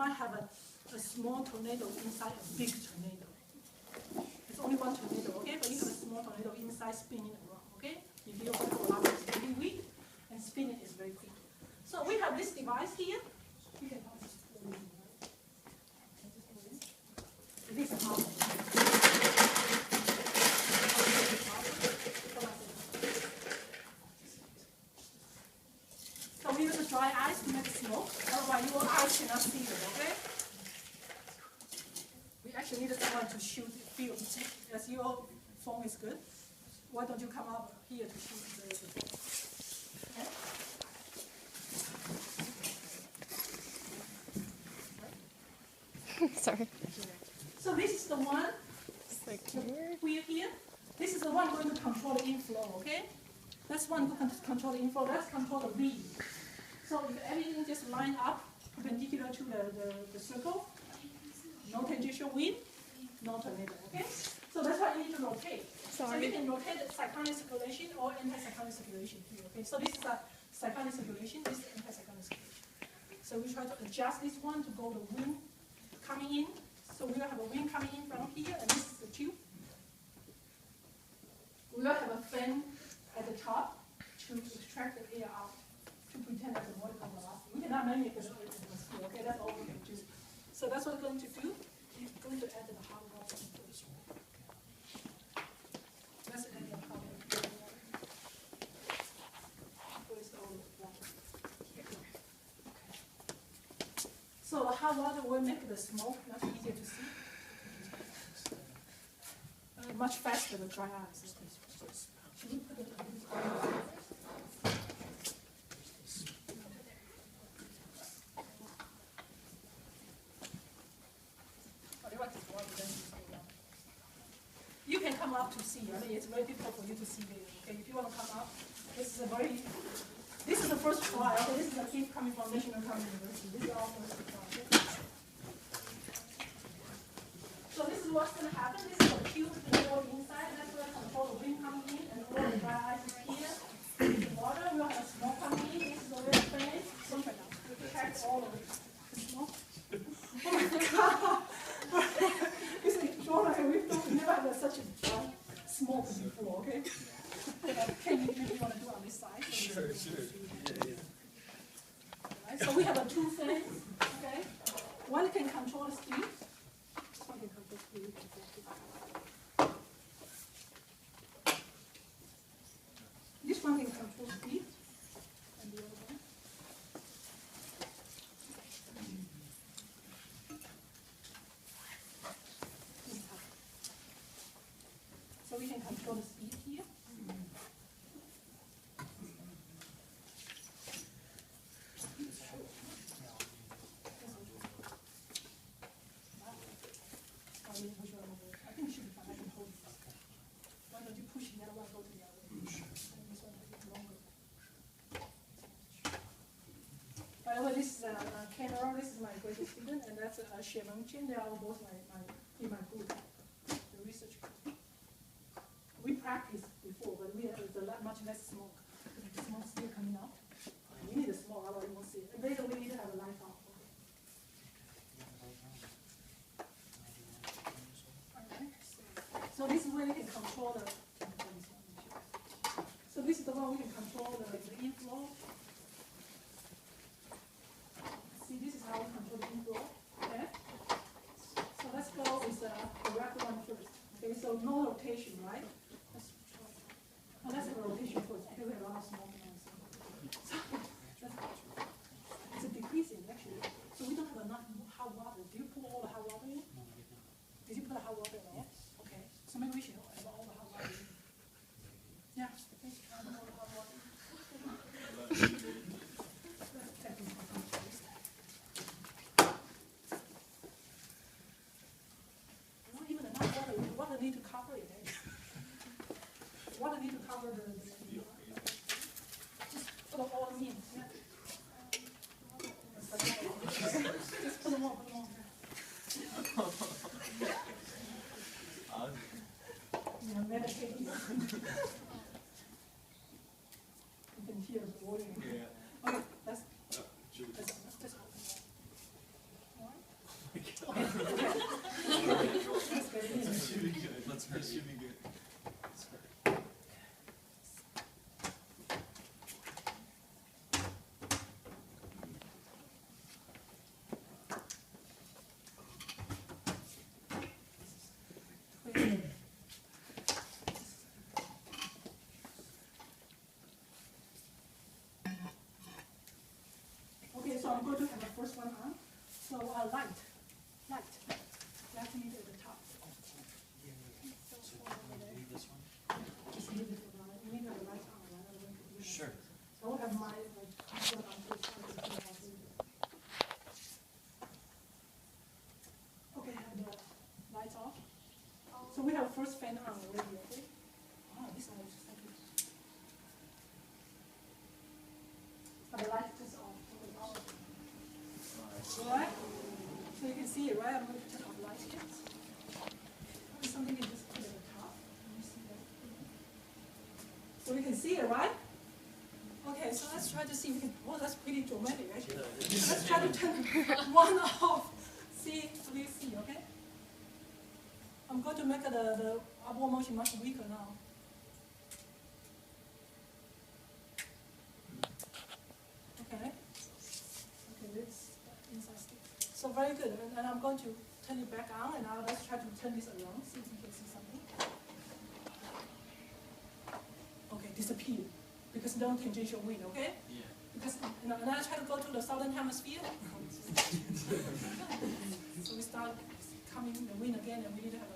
might have a small tornado inside a big tornado. It's only one tornado, okay? But you have a small tornado inside spinning around, okay? If your alarm is very weak and spinning is very quick. So we have this device here. You can this is how. So we use dry ice to make smoke. Otherwise, your eyes cannot see it. Okay. We actually need someone to shoot film. As your phone is good, why don't you come up here to shoot the phone? Okay? Sorry. So this is the one. It's like Wheel here. This is the one going to control the inflow. Okay. That's one who can control the inflow. Let's control the V. So if everything just line up perpendicular to the circle, no tangential wind, no tornado, okay? So that's why you need to rotate. Sorry. So you can rotate the cyclonic circulation or anti-cyclonic circulation here, okay? So this is a cyclonic circulation, this is anti-cyclonic circulation. So we try to adjust this one to go the wind coming in. So we will have a wind coming in from here, and this is the tube. We will have a fan at the top to extract the air out, to pretend as a molecular velocity. We cannot mimic the atmosphere, okay? That's all we can do. So that's what we're going to do. We're going to add the hot water first. Let's add the hot water. Where's the old water? Okay. So the hot water will make the smoke much easier to see. Much faster than dry ice. Should we put it on this one? You can come up to see. I mean, it's very difficult for you to see there. Okay, if you want to come up, this is the first trial. Okay, this is a team coming from National County University. This is our first trial. Okay? So this is what's going to happen. This is a tube going inside. That's where control the wind coming in, and all the dry ice is here. The water will have smoke coming in. This is the way the fan is. So we protect all of the smoke. Oh my God! This is Jordan. We never had such a smoke before. Okay. Can you maybe want to do on this side? Sure. Yeah. Right, so we have a two fans. Okay. One can control the speed. One can control speed. This one can control speed, and the other one. So we can control the speed here. I think it should be fine. I can hold it. Why don't you push the other one, go to the other way? And this one take it longer. By the way, this is Camera. This is my graduate student, and that's Xie Mengjian. They are both in my group, the research group. We practiced before, but we have much less smoke. The smoke still coming out. We need a smoke, otherwise you won't see it. And later we need to have a light off. So this is where we can control the. So this is the one we can control the inflow. See, this is how we control the inflow. Okay. So let's go with the direct one first. Okay. So no rotation, right? Let's have a rotation first because we have a lot of smoke noise. So it's a decreasing actually. So we don't have enough hot water. Do you pour all the hot water in? Did you put the hot water in there? Okay. So maybe we should have all the hot water in. Yeah. All the hot water. Not even enough water. Water need to cover it. Water need to cover the just put all in. Yeah. Just put them all. Yeah, meditate. You can hear the water. Yeah. Okay, let's Should we open it. All right. I'm going to have the first one on. So light. Left needle at the top. Leave this one? Just leave it for now. You need the light on, right? Sure. So I will have my put on this one. Okay, have the lights off. So we have first fan on already, okay? Oh, this one is like this. But the light is off. Okay, off. Right? So you can see it, right? I'm going to turn off the light here. There's something you just put at the top. Let me see that. So we can see it, right? Okay, so let's try to see if we can. Oh, that's pretty dramatic, actually. Let's try to turn one off. See, what do you see, okay? I'm going to make the upward motion much weaker now. Okay. Okay, this inside stick. So very good. And I'm going to turn it back on, and now let's try to turn this around, see if we can see something. Okay, disappear. Because no tangential wind, okay? Yeah. Because, and I try to go to the southern hemisphere. So we start coming the wind again, and we need to have